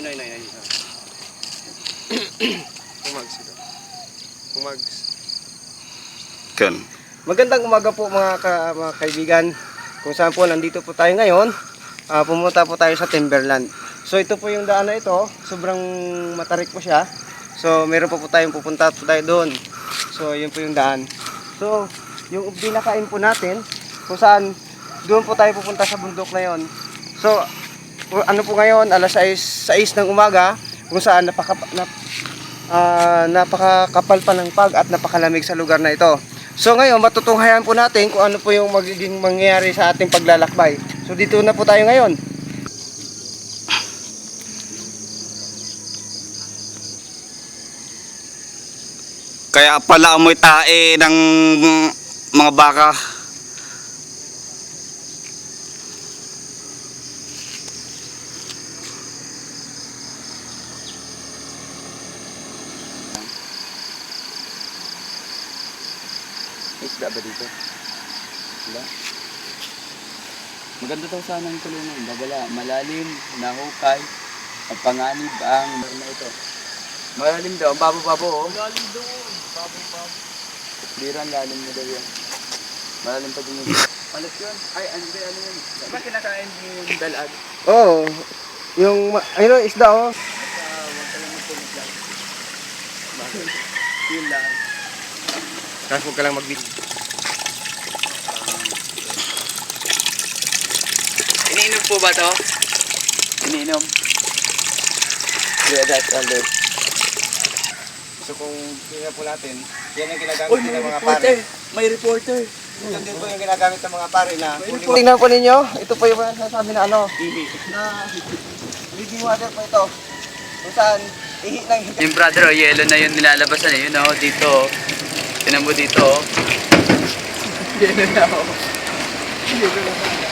Nay. Umags ito. Umags. Kan. Magandang umaga po mga kaibigan. Kung saan po nandito po tayo ngayon. Pumunta po tayo sa Timberland. So ito po yung daan na ito. Sobrang matarik po siya. So meron po tayong pupunta po tayo doon. So yun po yung daan. So yung binakain po natin kung saan doon po tayo pupunta sa bundok na yon. So ano po ngayon, alas 6 ng umaga, kung saan napakakapal pa ng pag at napakalamig sa lugar na ito. So ngayon, matutunghayan po natin kung ano po yung magiging mangyayari sa ating paglalakbay. So dito na po tayo ngayon. Kaya pala amoy tae ng mga baka. Isda ba dito? Wala. Maganda daw sana ang kulungan. Babala, malalim, nahukay, at panganib ang na ito. Malalim daw, babo-babo oh. Malalim daw, babo-babo. Liran, lalim na daw yan. Malalim pa din yun. Palit yun? Ay, ano yun? Diba kinakain yung dalag? Oo. Yung, ayun, isda oh. Huwag ka lang magpulit lang. Bakit? Yun lang. Kasi huwag ka lang mag-video. Iniinom po ba to? Iniinom. Yeah, that's under. So kung tingnan po natin, yan ang ginagamit ng mga pare. May reporter. Ito din po yung ginagamit ng mga pare na tingnan po ninyo, ito po yung sasabi na ano, na living water po ito. Kung saan, ihi ng higa. Yung brother, oh, yellow na yun nilalabasan eh. Yun oh, dito oh. Tinan mo dito oh. Yellow na oh. Yellow na.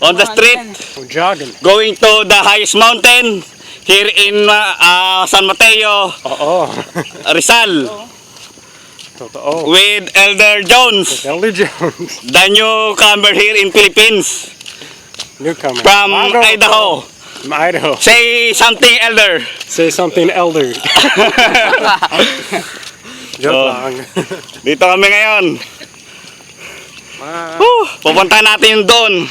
On the street, Jogging. going to the highest mountain here in San Mateo, Oo. Rizal, Totoo. with Elder Jones, Elder Jones. the newcomer here in Philippines, Newcomer. from Idaho. From Idaho. Say something, Elder. Say something, Elder. Joke Oh. lang. Dito kami ngayon. Mga... Pupunta natin doon.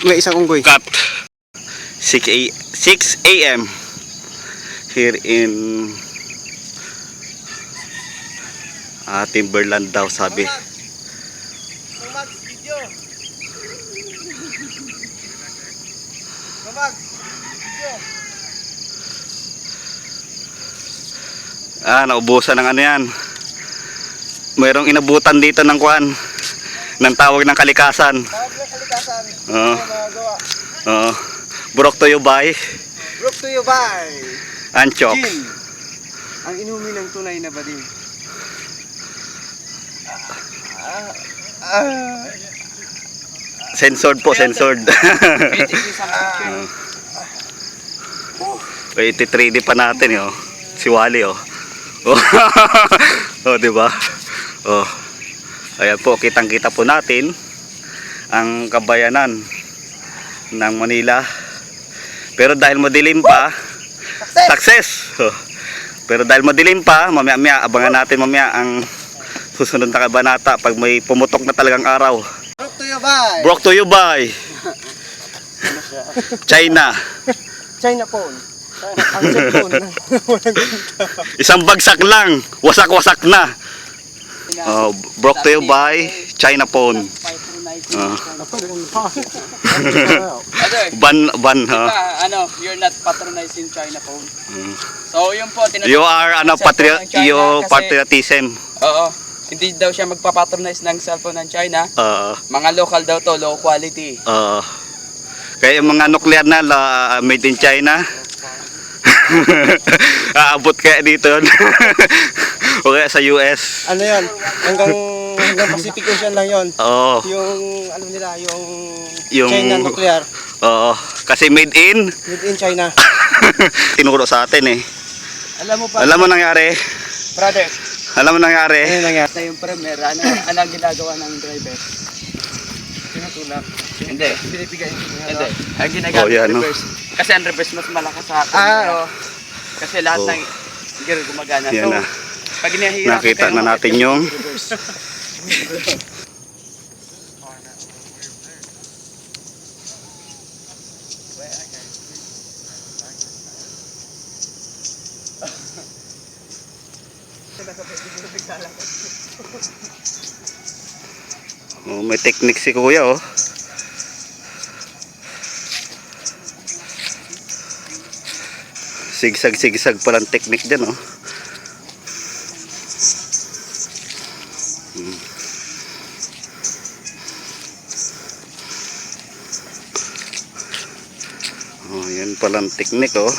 May isang unggoy. Cut 6 a.m. here in Timberland daw sabi. Naubusan ng ano yan. mayroong inabutan dito ng kuan, ng tawag ng kalikasan. Tawag na kalikasan. Oo. Magawa. Brought to you by Brought to you by Anchox. Gin. Ang inumin ng tunay na bading. Censored po, censored. 83D pa natin, oh. Si Wally, oh. Oh, di ba? Oh. Ayan po, kitang-kita po natin ang kabayanan ng Manila. Pero dahil madilim pa, success. Oh. Pero dahil madilim pa, mamaya-maya abangan natin mamaya ang susunod na kabanata pag may pumutok na talagang araw. Brought to you by Brought to you by China. China phone. Ang cellphone. Walang ganda. Isang bagsak lang, wasak-wasak na. Brought to you by China phone. Ban ha. Ano, you're not patronizing China phone. So, yun po, tinatawag You are ano ng cellphone ng China kasi- patriotism. Oo. Hindi daw siya magpapatronize ng cellphone ng China. Uh, Mga local daw to, low quality. Kaya yung mga nuclear na made in China. Aabot kaya dito yun. O kaya sa US. Ano yan? Hanggang Pacific Ocean lang yon. Oo. Yung ano nila, yung Yung- China nuclear. Oo. Kasi made in Made in China. tinuro sa atin eh. Alam mo pa, Alam mo nangyari? brother, Alam mo nangyari? Ano nangyari? sa yung premier, ano ang ginagawa ng driver? Tinutulak. Hindi. Binibigay. Hindi. Ang ginagawa Oh, yan, ng no? reverse. Kasi ang reverse mas malakas sa akin. Ah, Kasi lahat Oh. ng gear gumagana. Yan So, na. pag hinahirap Nakita na natin yung oh, may technique si kuya oh. Sigsag palang technique dyan oh. Oh, yan palang technique oh.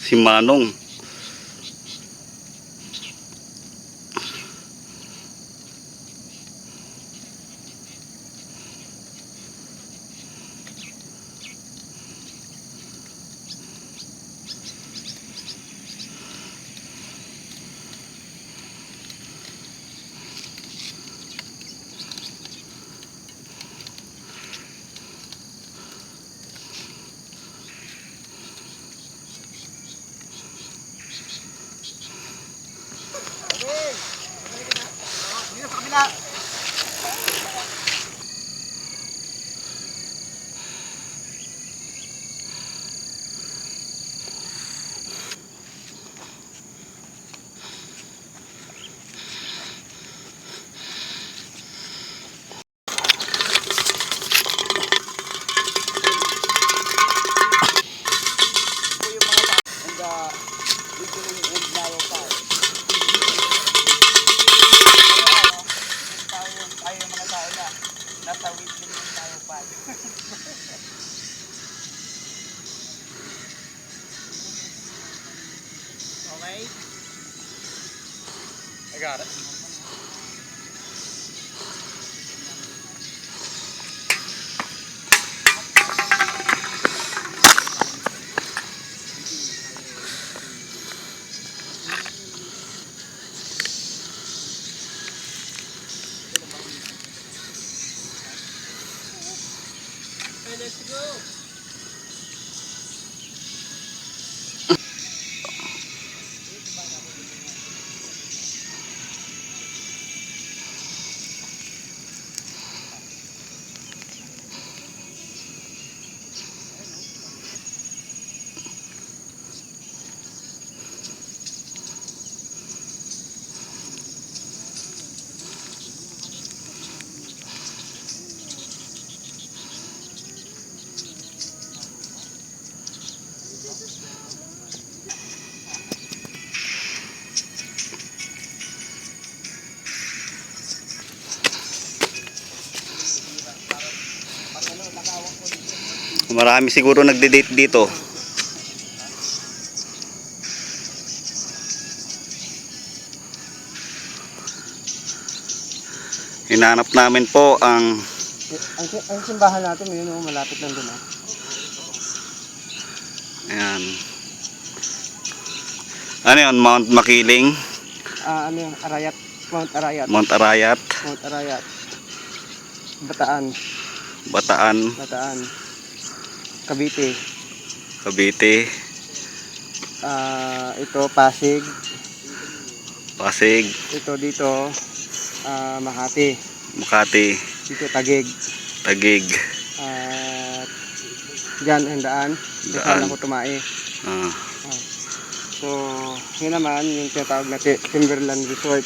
Si Manong. Okay. I got it. Let's go. Marami siguro nagde-date dito. Hinanap namin po ang Ang simbahan natin, yun oh, malapit lang doon. ayan. Ano yun? Mount Makiling, Ano yung Arayat, Mount Arayat. Mount Arayat, Mount Arayat. Bataan, Bataan, Bataan. Cavite. Cavite, Ito Pasig. Pasig, Ito dito Makati. Makati, Dito Taguig. Taguig. At diyan ang daan. Daan. Daan ako tumae. Ah, So, yun naman yung tinatawag na Timberland Resort.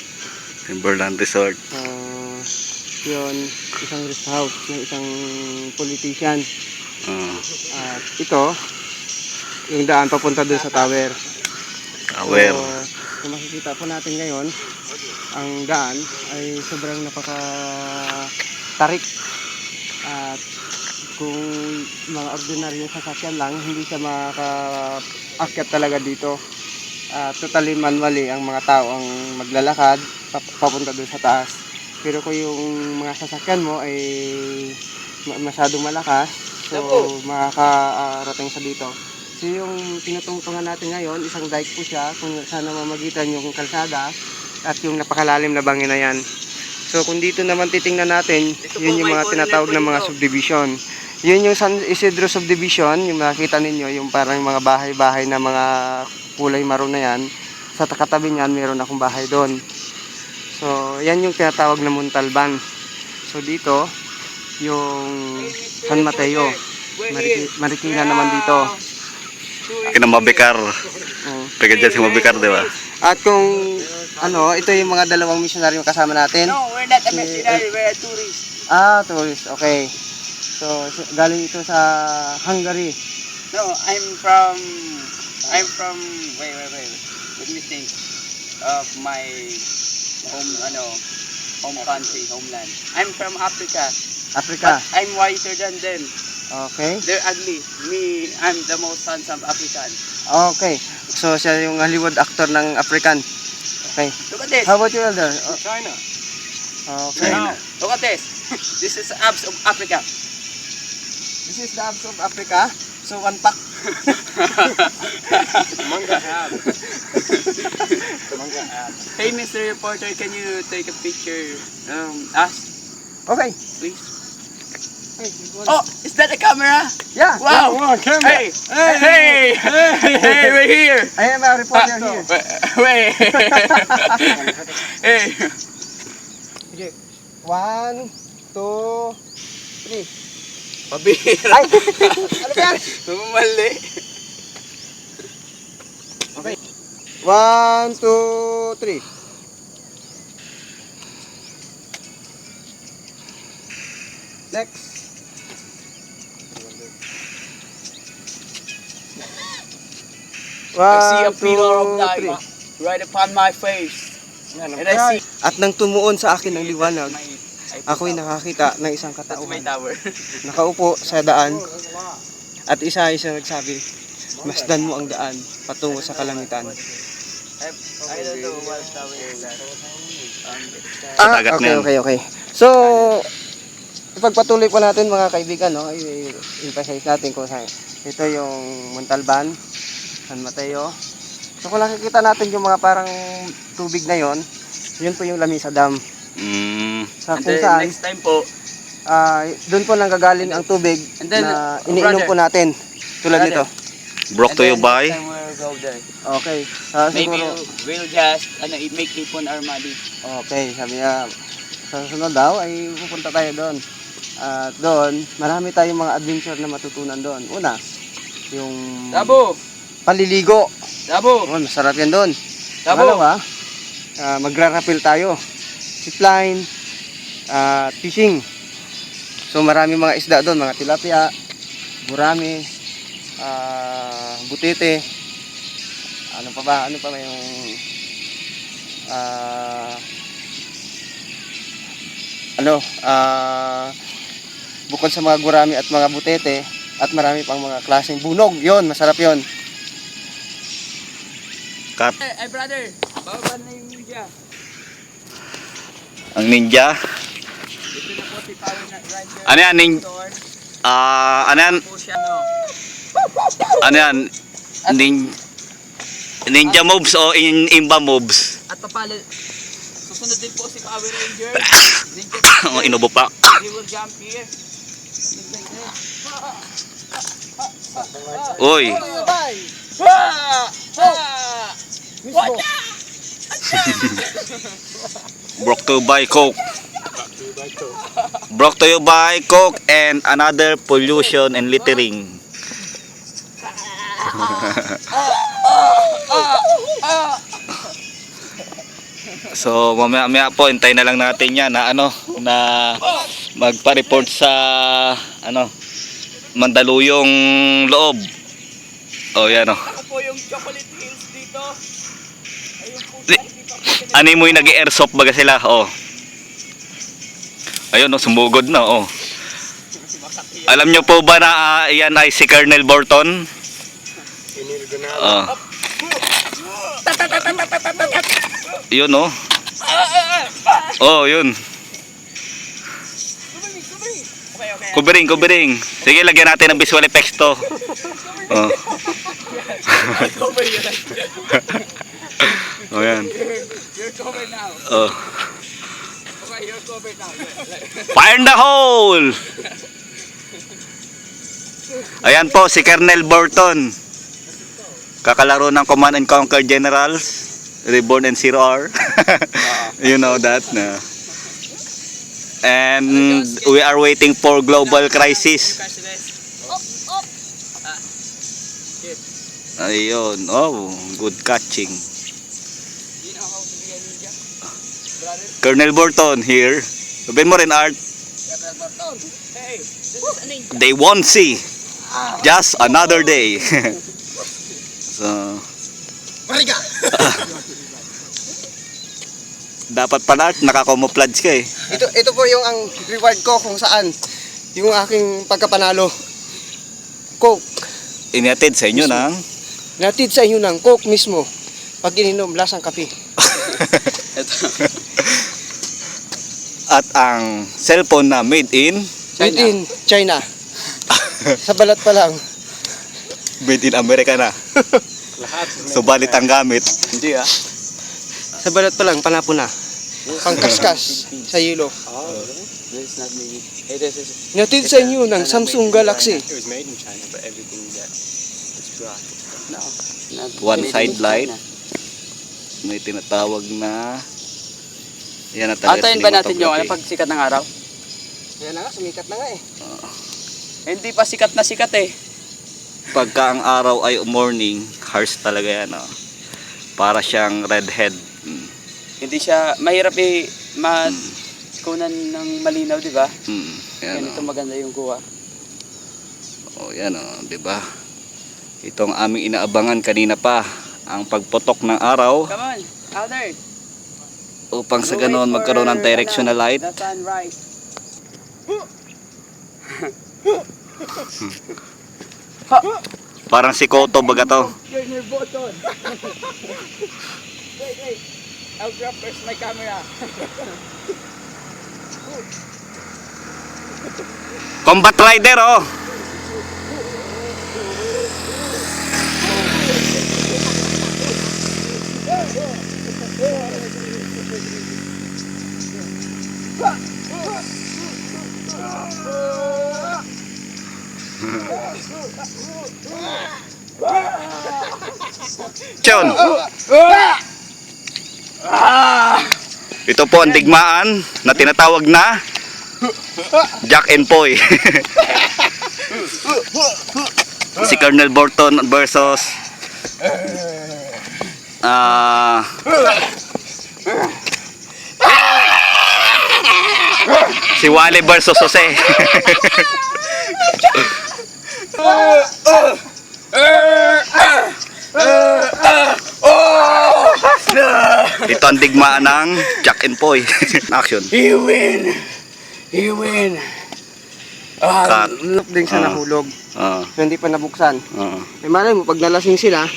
Timberland Resort. So, yun, isang rest house ng isang politician. Ah, At ito, yung daan papunta doon sa tower. Tower. So, kung makikita po natin ngayon, ang daan ay sobrang napaka-tarik. At kung mga ordinaryong sasakyan lang, hindi siya makaka-akyat talaga dito. Totally manually ang mga tao ang maglalakad papunta doon sa taas. Pero kung yung mga sasakyan mo ay masyadong malakas, so makakarating sa dito. So yung tinutungtungan natin ngayon, isang dike po siya kung saan mamagitan yung kalsada at yung napakalalim na bangin na yan. So kung dito naman titingnan natin, yun yung mga tinatawag na mga subdivision. Yun yung San Isidro subdivision, yung makikita ninyo, yung parang mga bahay-bahay na mga kulay maroon na yan. Sa katabi niyan, meron akong bahay doon. So yan yung tinatawag na Montalban. So dito, yung San Mateo. Marikina naman dito. Kinamabikar. Oh. Taga dyan si Mabikar, di ba? At kung ito yung mga dalawang misyonaryo kasama natin. No, we're not a missionary, we're a tourist. Tourist, okay. So, galing ito sa Hungary. No, wait. Let me think of my home country, homeland. I'm from Africa. Africa. But I'm whiter than them. Okay. They're ugly. Me, I'm the most handsome African. Okay. So, siya yung Hollywood actor ng African. Okay. Look at this. How about you, Elder? China. Okay. China. Look at this. This is abs of Africa. This is the abs of Africa. So, one pack. Manga ab. Manga ab. Hey, Mr. Reporter, can you take a picture? Us, Okay. please. Hey, Oh, is that a camera? yeah. Wow. Hey, hey, we're here. I am a reporter here. Wait. Hey. Okay. 1, 2, 3. Pabira. Ay! Ano ba yan? Mali. Okay. 1, 2, 3. Next. I see a 1, pillar of 2, light 3. right upon my face. And I see At nang tumuon sa akin ng liwanag, ako'y nakakita ng isang That's my katauhan. tower. Nakaupo sa daan at isa nagsabi, masdan mo ang daan patungo sa kalangitan. I don't know what tower is that. Sa dagat na yan. Okay. So, ipagpatuloy po natin mga kaibigan, no? I-emphasize natin kung saan. Ito yung Montalban, San Mateo. So, kung nakikita natin yung mga parang tubig na yon, yun po yung Lamisa Dam. Sa And kung then saan, next time po, doon po nanggagaling ang tubig And then, na iniinom brother. po natin. Tulad Brother. nito. Brought to you by next time we'll go there. Okay. Maybe Siguro, we'll just make ipon our money. okay, sabi niya, sa susunod daw ay pupunta tayo doon. At doon, marami tayong mga adventure na matutunan doon. Una, yung Dabo! paliligo. Dabo! Oh, masarap yan doon. Dabo! Pangalawa, magra-rappel tayo. Zipline, fishing. So marami mga isda doon, mga tilapia, gurami, butete. Ano pa ba yung bukod sa mga gurami at mga butete at marami pang mga klaseng bunog. Yon, masarap yon. Cut. Hey brother! Baba na yung ninja. Ang ninja. Ito na po si Power na Grinder. Ano yan? Ano yan? Po siya, no? Ano yan? Ninja moves o imba moves? At papalo, susunod din po si Power Ranger. Ninja Ang inubo pa. He will jump here. Uy. Brought to you by Coke. Brought to you by Coke and another pollution and littering. So mamaya po hintayin na lang natin yan na magpa-report sa Mandaluyong loob. Oh yan oh. Ako po yung chocolate hills dito. Ayun po. Ano mo yung nag-airsoft baga sila? Oh. Ayun oh, sumugod na oh. Alam nyo po ba na yan ay si Colonel Burton? Oh. Yun oh. Oh, yun. Kubering. Sige, lagyan natin ng visual effects to. Oh. Oh, yan. You're covered now. Oh. Okay, you're covered now. Fire in the hole! Ayan po, si Colonel Burton. Kakalaro ng Command and Conquer Generals. Reborn and Zero Hour. You know that, no? And we are waiting for global crisis. Ayun, oh, good catching. Colonel Burton here. Sabihin mo rin, Art. Hey, this is a ninja. They won't see. Just another day. So, dapat pala naka-camouflage ka eh. Ito po yung ang reward ko kung saan yung aking pagkapanalo. Coke. Inihatid sa inyo ng Natid sa inyo ng Coke mismo. Pag ininom, lasang kape. at ang cellphone na made in Made in China. Sa balat pa lang. made in America na. Subalit ang gamit. Hindi ah. Sa balat pa lang, panapo na. Pangkaskas sa yelo. This is not me. Hey, this is. Natid sa inyo ng Samsung Galaxy. It was made in China, but everything that is brought. No. One side light. May tinatawag na yan na talaga. Antayin ba natin yung pag sikat ng araw? Yan na nga, sumikat na nga eh. Hindi pa sikat na sikat eh. Pagka ang araw ay morning, harsh talaga yan. Oh. Para siyang redhead. Hindi siya mahirap kunan ng malinaw, di ba? Yan, Ganito maganda yung kuha. oh, yan oh, di ba? Itong aming inaabangan kanina pa, ang pagputok ng araw Come on, Alder. upang sa ganoon magkaroon ng directional light. The sunrise. Parang si Koto baga to. Colonel Bolton. Wait. I'll grab first my camera. Combat Rider oh. Chon. Ito po ang digmaan na tinatawag na Jack and Poy. Si Colonel Bolton versus si Wally versus Jose. Ito ang digmaan ng Jack and Poy. Action. He win. Cut. Look din sa nahulog. So, hindi pa nabuksan. Eh malay mo, pag nalasing sila,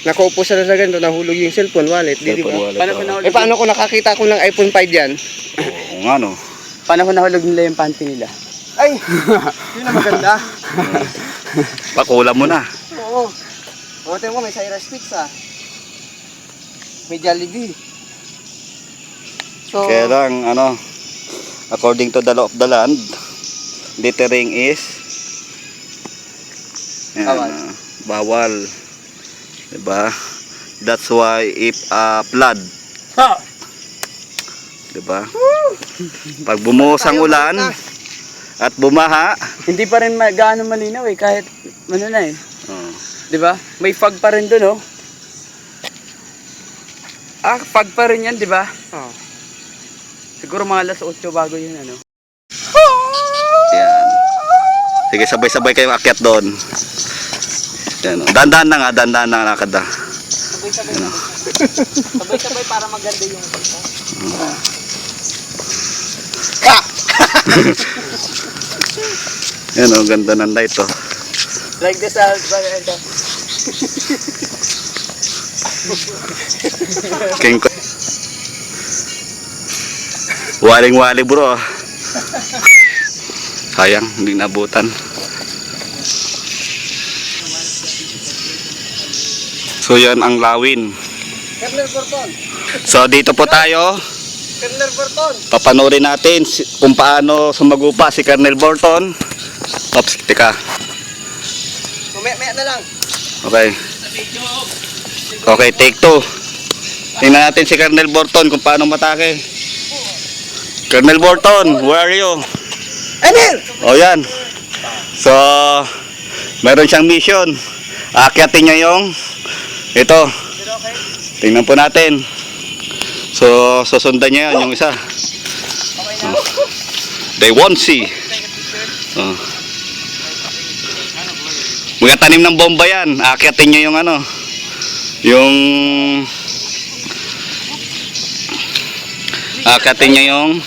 nakaupo sila sa ganito, nahulog yung cellphone wallet. Di ba? Paano ko nahulog? Paano ko nakakita ko ng iPhone 5 yan? Oo nga no. Paano ko nahulog nila yung panty nila? Ay! Yun na maganda. Pakula mo na. Oo. O, tingnan mo, may Cyrus Pizza. May Jollibee. So, Kaya lang, according to the law of the land, littering is Bawal. Bawal. Diba? That's why if flood, diba? Pag bumuhos ang ulan at bumaha, Hindi pa rin gaano malinaw eh, kahit ano na eh. oh, Di ba? May fog pa rin dun, oh. Fog pa rin yan, di ba? oh. Siguro mga alas 8 bago yun, ano. yan. Sige, sabay-sabay kayong akyat doon. Yan, oh. Dandan na nga lakad na. Sabay-sabay. Sabay-sabay para maganda yung Yan oh, ganda ng light oh. Like this, ito. King ko. Waling-wali bro. Sayang, hindi nabutan. So yan ang lawin. Colonel Burton. So dito po tayo. Colonel Burton. Papanoorin natin kung paano sumagupa si Colonel Bolton. Ops, teka. Maya na lang. Okay. Okay, take 2. Tingnan natin si Colonel Bolton kung paano matake. Colonel Bolton, where are you? I'm here! O yan. So, meron siyang mission. Aakyatin niya yung ito. Tingnan po natin. So, susundan niya yan yung isa. They won't see. Magatanim ng bomba yan. Aakyatin niya yung yung aakyatin niya yung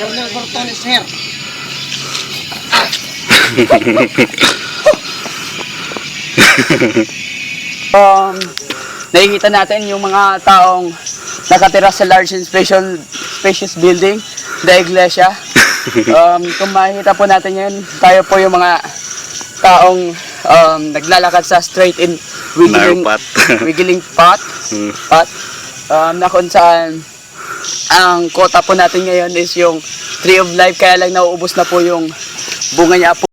Colonel Burton is here. Nakikita natin yung mga taong nakatira sa large and spacious building, the Iglesia. Kung makikita po natin yan, tayo po yung mga taong naglalakad sa straight in wiggling path, na kung saan ang kota po natin ngayon is yung Tree of Life, kaya lang nauubos na po yung bunga niya po.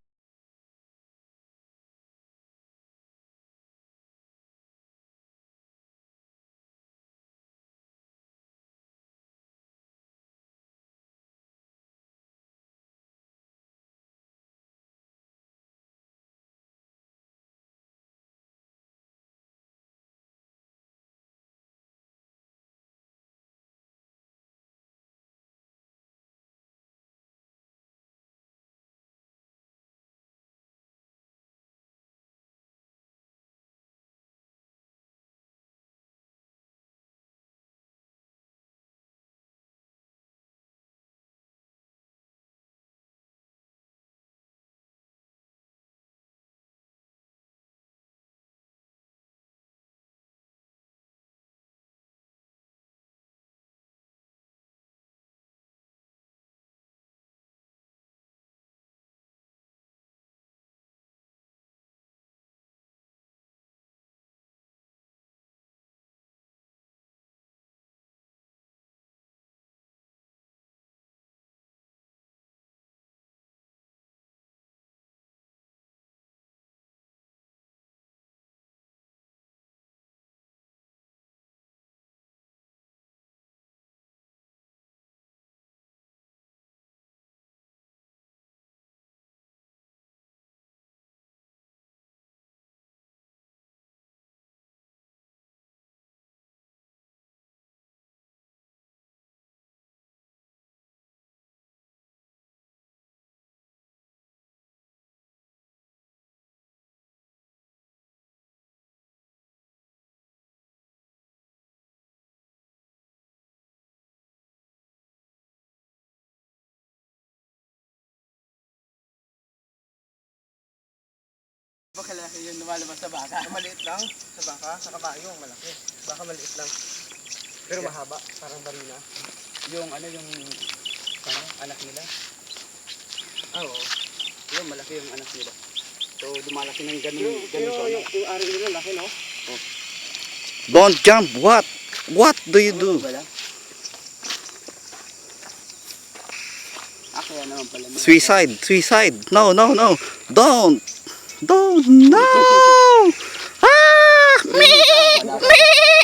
Bakalaki yung lumalabas sa baka. Maliit lang sa baka, sa kabayo ang malaki. Baka maliit lang. Pero mahaba, parang barina. Yung ano yung anak nila. Oo. Yung malaki yung anak nila. So dumalaki ng ganun. Pero yung ari nila laki, no? Don't jump. What do you do? Wala. Kaya naman pala. Suicide. No. Don't. No.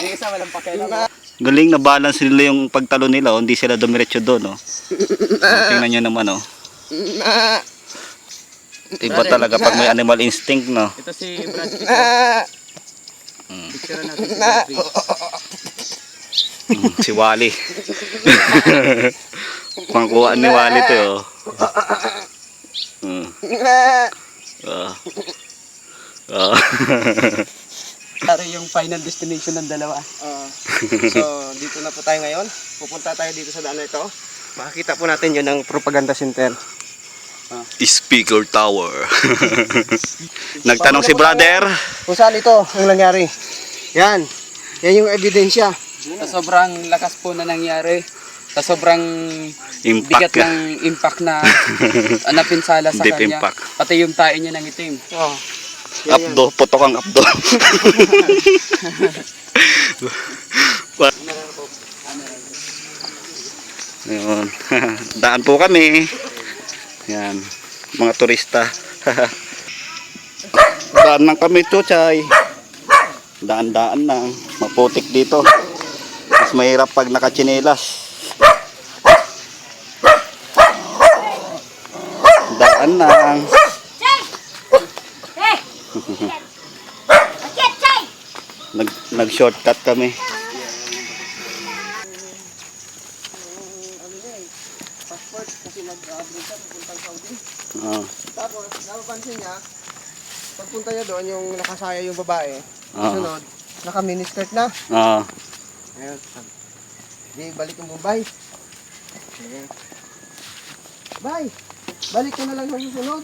Yung isa walang pakialam. Galing na balance nila yung pagtalo nila. Oh. Hindi sila dumiretso doon. Oh. Tingnan nyo naman. Oh. Iba talaga pag may animal instinct. No? Ito si Brad Pitt. Picture natin si Brad Pitt. Si Wally. Pangkuhaan ni Wally to. Pero yung final destination ng dalawa. So, dito na po tayo ngayon. Pupunta tayo dito sa daan na ito. Makikita po natin yun ang propaganda center. Speaker Tower. Nagtanong si brother. Kung saan ito ang nangyari. Yan. Yan yung ebidensya. Sa sobrang lakas po na nangyari. Sa sobrang bigat Impact. ng impact na napinsala sa Deep kanya. impact. Pati yung tae niya ng itim. Oh. Abdo. Putok ang abdo. Ayun. Daan po kami. Yan. Mga turista. Daan lang kami, Chuchay. Daan-daan lang. Maputik dito. Mas mahirap pag nakachinelas. Daan lang. Nag-shortcut kami. Passport kasi mag-abroad siya pupuntang Saudi. Ah. Tapos, napapansin niya, pagpunta niya doon, yung nakasaya yung babae. Ah. Sunod, naka-miniskirt na. Ah. Ayun. Di, balik yung Bombay. Ayun. Bay, balik ka na lang sa susunod.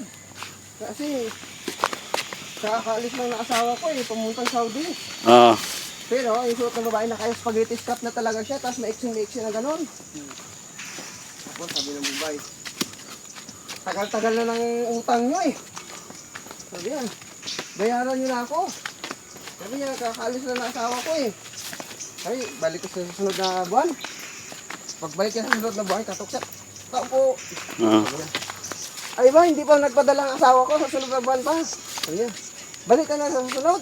Kasi, kakaalis lang na asawa ko pamuntang Saudi. Ah. Pero, yung suot ng babae, naka-spaghetti strap na talaga siya, tapos maiksing-maiksing na ganon. Tapos, sabi ng Bombay, tagal-tagal na ng utang nyo Sabi niya, bayaran nyo na ako. Sabi niya, kakaalis na ng asawa ko Ay, balik ko sa susunod na buwan. Pagbalik niya sa susunod na buwan, katok siya. Tao po. Ah. Sabi niya, ay ba, hindi pa nagpadala ang asawa ko sa sunod na buwan pa. Sabi niya, balik ka na sa susunod.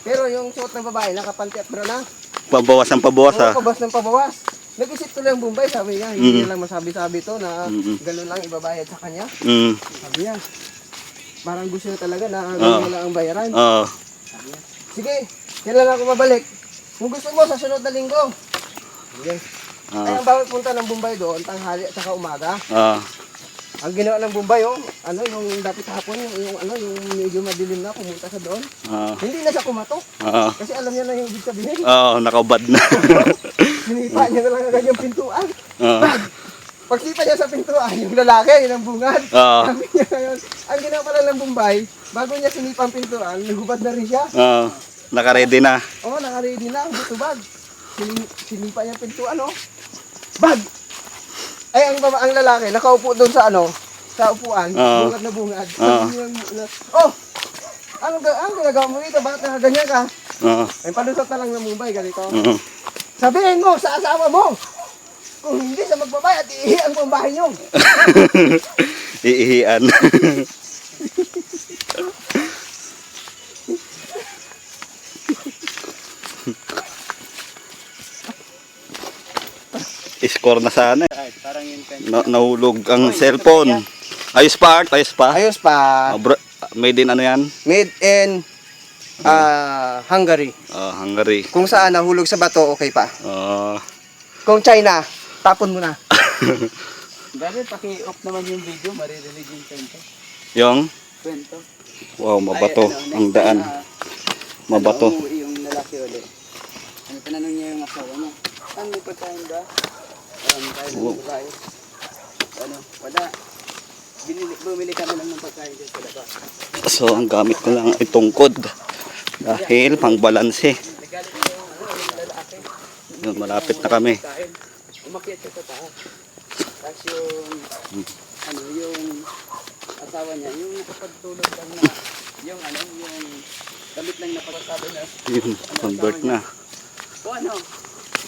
Pero yung suot ng babae, nakapanti at bra na. Pabawas ang pabawas ah. Pabawas ng pabawas. Nag-isip tuloy ang Bombay, sabi niya, hindi niya lang masabi-sabi to na gano'n lang ibabayad sa kanya. Sabi niya, parang gusto niya talaga na gano'n lang ang bayaran. Oo. Sabi niya, sige, kailan ako babalik? Kung gusto mo, sa sunod na linggo. Sige. Ay, ang bawat punta ng Bombay doon, tanghali at saka umaga. Ang ginawa ng Bombay, yung dapat hapon, yung medyo madilim na, pumunta sa doon. Hindi na siya kumatok. Kasi alam niya na yung ibig sabihin. Oo, nakaubad na. Sinipa niya na lang ang kanyang pintuan. Pagsipa niya sa pintuan, yung lalaki, yun ang bungad. Sabi niya ngayon, ang ginawa pala ng Bombay, bago niya sinipa ang pintuan, nagubad na rin siya. Naka-ready na. Oo, naka-ready na, ang buto bag. Sinipa niya ang pintuan, bag! Ay, ang lalaki, nakaupo doon sa sa upuan, bungad na bungad. Sabi niya, ang ginagawa mo dito? Bakit nakaganyan ka? Ay, palusot na lang ng Mumbai, ganito. Sabihin mo sa asawa mo, kung hindi sa magbabayad, iihian mo ang bahay niyo. Iihian. Score na sana. Parang yun Nahulog ang cellphone. Ayos pa, Art? Ayos pa? Ayos pa. Made in ano yan? Made in Hungary. Hungary. Kung saan nahulog sa bato, okay pa. Kung China, tapon mo na. Dahil paki-off naman yung video, maririnig yung kwento. Yung? Kwento. Wow, mabato. Ang daan. Mabato. Umuwi yung lalaki ulit. Tinanong niya yung asawa niya. Saan may pagkain ba? Tayo ng babae. Wala. Bumili kami lang ng pagkain dito sa labas. So, ang gamit ko lang ay tungkod. Dahil pang balanse. Yun, malapit na kami. Umakyat siya sa taas. Tapos yung asawa niya, yung nakapagtulog lang na, yung damit lang na pagkasabi na. Yun, convert na. O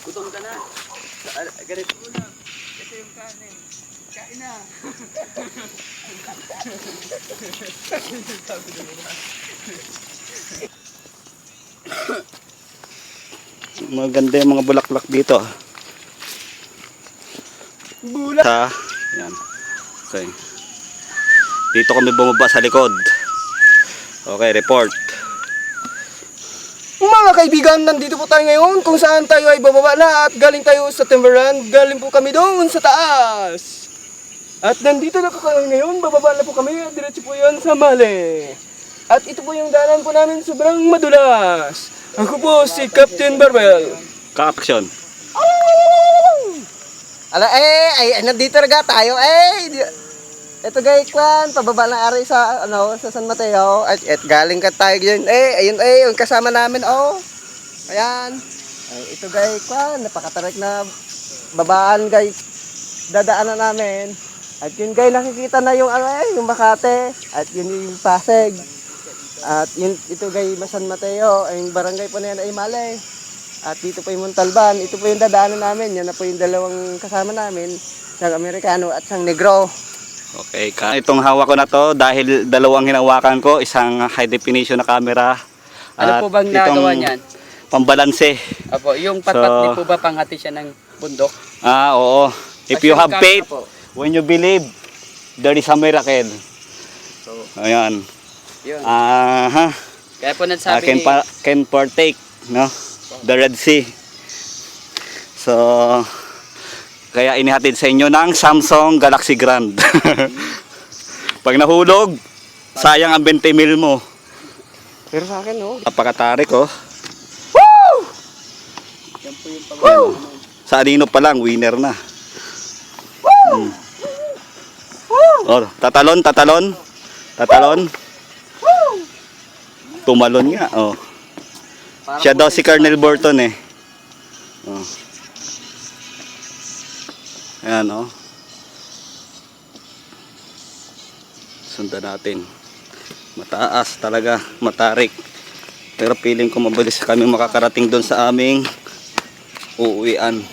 gutom ka na. Ganito ko na. Ito yung kanin. Kain na. Maganda yung mga bulaklak dito. Bulak! Yan. Okay. Dito kami bumaba sa likod. Okay, report. Mga kaibigan, nandito po tayo ngayon kung saan tayo ay bababa na at galing tayo sa Timberland. Galing po kami doon sa taas. At nandito na po kami ngayon, bababa na po kami at diretso po yan sa Mali. At ito po yung daanan po namin, sobrang madulas. Ako po si Captain Barbel. Ka-action. Nandito na tayo, ito guys, kwan, pababa ng ari sa San Mateo. At galing ka tayo dyan. Ayun, yung kasama namin, Ayan. Ito guys, kwan, napakatarik na babaan guys. Dadaanan namin. At yun guys, nakikita na yung yung Makate. At yun yung Pasig. At yun, ito guys, San Mateo. Yung barangay po na yan ay Mali. At dito po yung Montalban. Ito po yung dadaanan namin. Yan na po yung dalawang kasama namin. Isang Amerikano at isang Negro. Okay, itong hawak ko na to dahil dalawang hinawakan ko, isang high definition na camera. Ano po bang nagawa niyan? Pambalanse. Apo, yung patpat ni po ba panghati siya ng bundok? Oo. If you have faith, Po. when you believe, there is a miracle. So, Ayan. yun. I Kaya po nagsabi can partake, no? The Red Sea. So, kaya inihatid sa inyo ng Samsung Galaxy Grand. Pag nahulog, sayang ang 20 mil mo. Pero sa akin, Napakatarik, oh. yan po yung pag- Sa Anino pa lang, winner na. Oh, tatalon. Tumalon nga, oh. Siya daw si Colonel Burton, eh. Oh. Ayan, oh. Sundan natin. Mataas talaga, matarik. Pero feeling ko mabilis kami makakarating doon sa aming uuwian.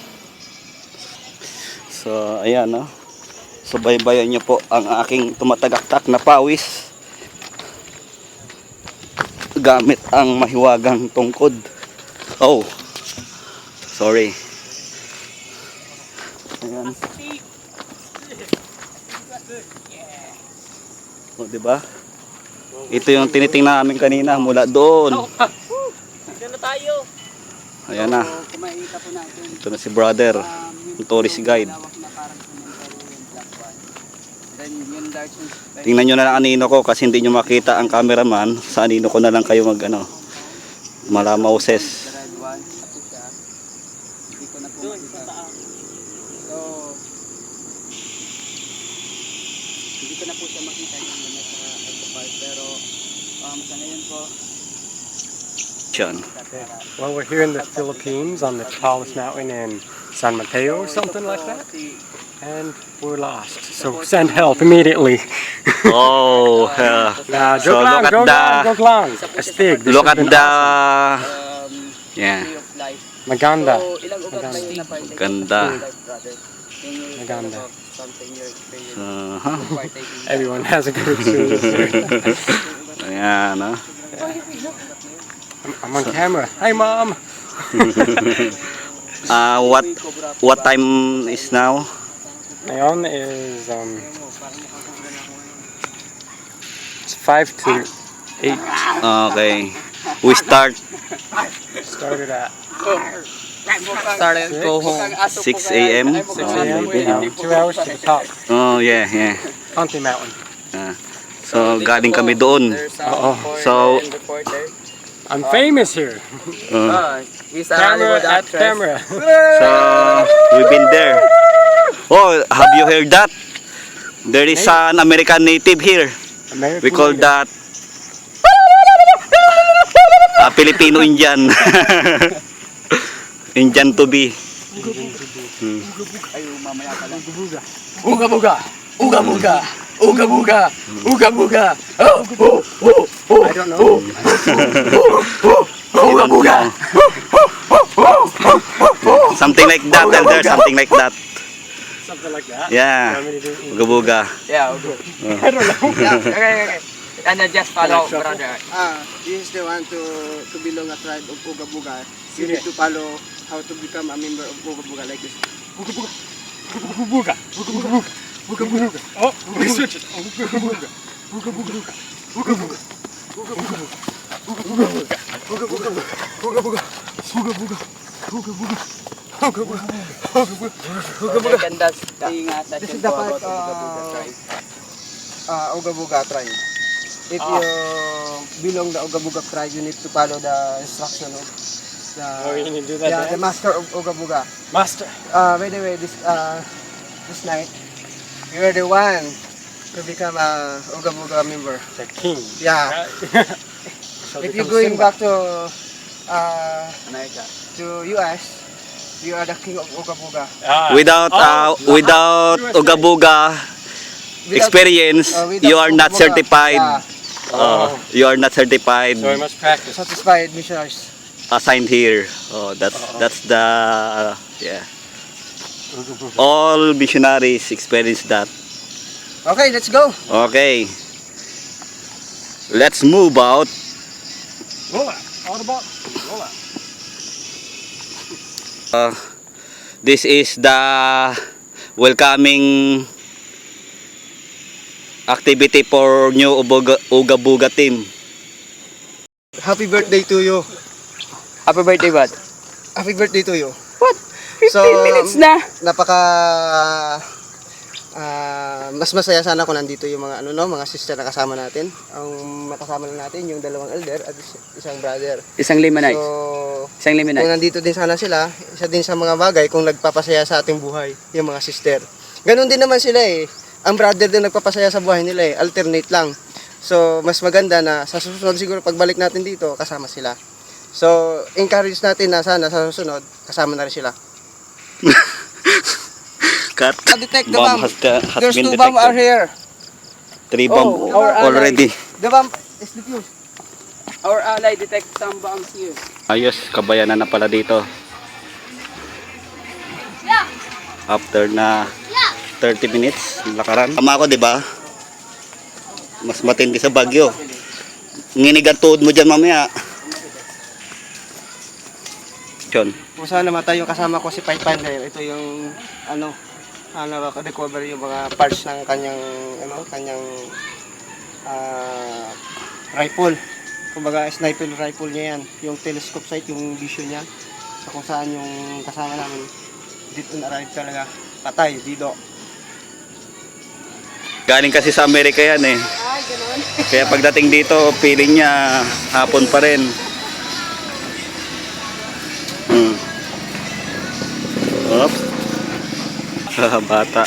So, ayan, oh. Subaybayan niyo po ang aking tumatagaktak na pawis gamit ang mahiwagang tungkod. Oh, sorry. Ayan. O, diba? Ito yung tinitingnan namin kanina mula doon. Diyan na tayo. Ayan na. So, kung makikita po natin, Ito na si brother, yung tourist guide. malawak na parang cemetery yung black one. Then yung dark one, Tingnan nyo na lang anino ko kasi hindi nyo makita ang cameraman. Sa anino ko na lang kayo malamauses. the red one, tapos siya, hindi ko na po makita. So, hindi ko na po siya makita yung nasa Eco Park, pero sa ngayon po, Yan. Well, we're here in the Philippines on the tallest mountain in San Mateo or something like that, and we're lost. So send help immediately. Oh, So, look at the- Joke lang. Astig. This look has at been the... um, Yeah. way of life. Maganda. So, ilang ugat na yun na partaking Ganda. of life, brother? Can you tell Maganda. about something your experience Uh-huh. partaking? Everyone has a good experience here. Ayan, ah. I'm on camera. Hi, Mom. What time is now? Ngayon is it's 5 to 8. Okay. We Started at Started, go home. 6 a.m. 6 a.m. Maybe. 2 hours to the top. Oh, yeah. Conti Mountain. So, galing kami doon. Oo. So, I'm famous here. He's a Camera Hollywood at actress. camera. So, we've been there. Oh, have you heard that? There is an American native here. American We call native. that Filipino Indian. Indian to be. Ay, mamaya pala. Uga buga! Uga buga! Uga buga! Uga buga! Oh, oh, oh, oh. I don't know. Uga buga! Something like that, elder. Something like that. Something like that. Yeah. You want me to do it? Uga-buga. Yeah, uga. I don't know. Yeah, okay. And then just follow, brother. This is the one to belong a tribe of Ugabuga. You need to follow how to become a member of Ugabuga like this. Booga booga. Booga booga. Booga booga. Oh, we switch it. Oh, booga booga. Booga booga. Booga booga. Booga booga. Booga booga. Booga booga. Booga booga. Booga booga. Booga booga. Booga booga. Booga booga. Ganda sing This session is the po part, about Uga Buga tribe. Ugabuga tribe. If you belong the Ugabuga tribe, you need to follow the instruction of the, Oh, you need to do that, yeah, the dance? master of Ugabuga. Master. By the way, this night, you are the one to become a Ugabuga member. The king. Yeah. Shall If you're become going Simba. back to America. US, you are the king of Ugabuga. Ah. Without Uga-buga experience, without you are not Ugabuga, certified. yeah, You are not certified. So I must practice. satisfied missionaries. Assigned here. Oh, that's the yeah. All missionaries experience that. Okay, let's go. Okay. Let's move out. Roll out. All the ball. Roll out. This is the welcoming activity for new Uga-buga team. Happy birthday to you. Happy birthday, bud. Happy birthday to you. What? 15 So, minutes na. Napaka mas masaya sana kung nandito yung mga mga sister na kasama natin. Ang makasama lang natin yung dalawang elder at isang brother. Isang Limonite. So, Isang kung Limonite. nandito din sana sila, isa din sa mga bagay kung nagpapasaya sa ating buhay, yung mga sister. Ganon din naman sila eh. Ang brother din nagpapasaya sa buhay nila eh. Alternate lang. So, mas maganda na sa susunod siguro pagbalik natin dito, kasama sila. So, encourage natin na sana sa susunod, kasama na rin sila. Cut. Detect the bomb. Has There's been 2 bomb are detected. here. 3 bomb our already. The bomb is defused. Our ally detect some bombs here. Ayos, kabayanan na pala dito. After na 30 minutes lakaran. Tama ako, di ba? Mas matindi sa Bagyo. Nginig ang tuhod mo dyan mamaya. John. Kung saan namatay yung kasama ko si Paipan dahil ito yung recover yung mga parts ng kanyang rifle. Kumbaga sniper rifle niya yan. Yung telescope sight, yung vision niya. So kung saan yung kasama namin dito na-arrive talaga. Patay, dido. Galing kasi sa Amerika yan eh. Ay, ganoon. Kaya pagdating dito, feeling niya hapon pa rin. Oops. Bata.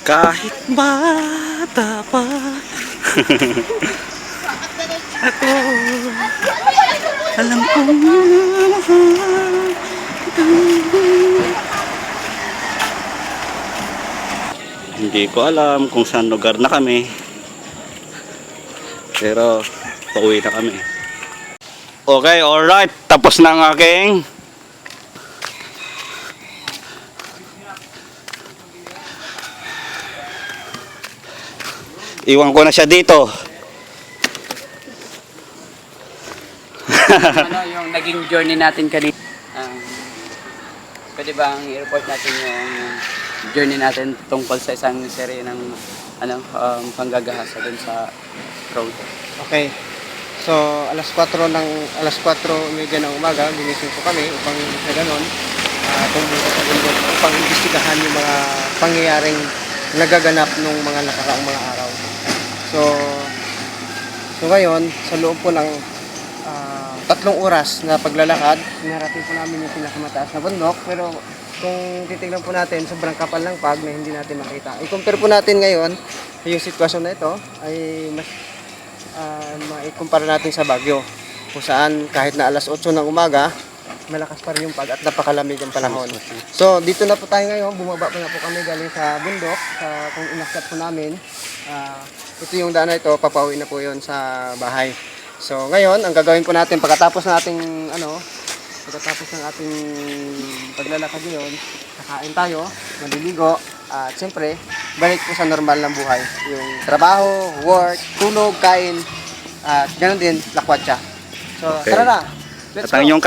Kahit bata pa ako, alam kong hindi ko alam kung saan lugar na kami, pero pauwi na kami. Okay, alright, tapos na ang aking iwan ko na siya dito. Ano yung naging journey natin kanina? Pwede bang i-report natin yung journey natin tungkol sa isang serye ng panggagahasa dun sa road? Okay. So, alas 4 ng umaga, ginising po kami upang sa ganon, pumunta sa bundok upang imbestigahan yung mga pangyayaring nagaganap nung mga nakaraang mga araw. So ngayon, sa loob po ng 3 oras na paglalakad, narating po namin yung pinakamataas na bundok. Pero kung titignan po natin, sobrang kapal ng pag na hindi natin makita. I-compare po natin ngayon, yung sitwasyon na ito, ay mas maikumpara natin sa Baguio. Kung saan kahit na alas 8 ng umaga, malakas pa rin yung pag at napakalamig ang panahon. So dito na po tayo ngayon, bumaba pa na po kami galing sa bundok, kung inakyat po namin. Ito yung daan na ito, papauwi na po yun sa bahay. So ngayon, ang gagawin po natin pagkatapos ng ating paglalakad ngayon, kakain tayo, maliligo, at siyempre, balik po sa normal ng buhay. Yung trabaho, work, tulog, kain, at ganoon din, lakwatsa. So Okay. tara na, let's At ang go! inyong